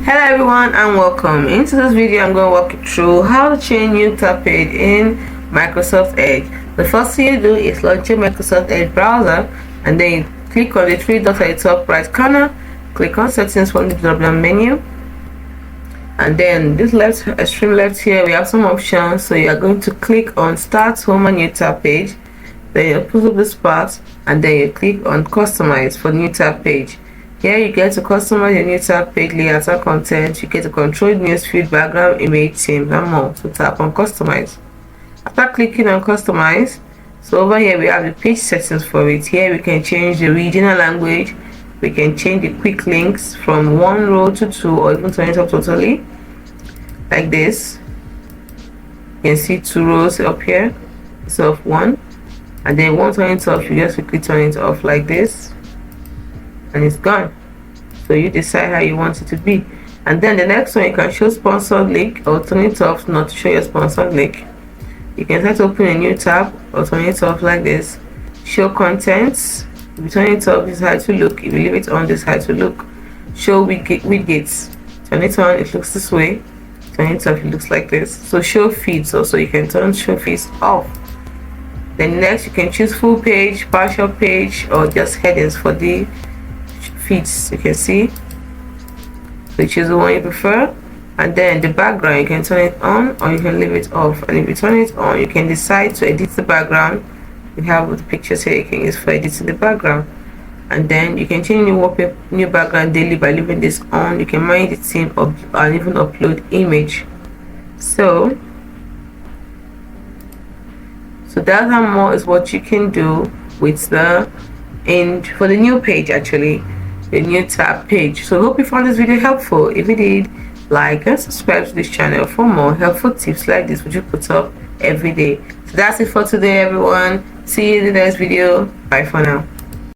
Hello everyone and welcome. In this video I'm going to walk you through how to change new tab page in Microsoft Edge. The first thing you do is launch your Microsoft Edge browser and then you click on the three dots at the top right corner, click on settings from the drop down menu, and then this left extreme left here we have some options. So you are going to click on start home and new tab page, then you put up this part and then you click on customize for new tab page. Here you get to customize your new tab page layout and content. You get to control newsfeed, background, image, theme, and more. So tap on customize. After clicking on customize, so over here we have the page settings for it. Here we can change the regional language, we can change the quick links from 1 row to 2 or even turn it off totally like this. You can see 2 rows up here instead of 1, and then once turn it off you just quickly turn it off like this and it's gone. So you decide how you want it to be. And then the next one, you can show sponsored link or turn it off not to show your sponsored link. You can try to open a new tab or turn it off like this. Show contents, if you turn it off this is how to look, if you leave it on this is how to look. Show widgets, turn it on it looks this way, turn it off it looks like this. So show feeds also, you can turn show feeds off. Then next you can choose full page, partial page, or just headings for the feeds. You can see, so you choose the one you prefer. And then the background, you can turn it on or you can leave it off, and if you turn it on you can decide to edit the background. You have the pictures here you can use for editing the background, and then you can change new background daily by leaving this on. You can manage the theme and even upload image. So that and more is what you can do with the for the new page, actually the new tab page. So hope you found this video helpful. If you did, like and subscribe to this channel for more helpful tips like this which we put up every day. So that's it for today everyone. See you in the next video. Bye for now.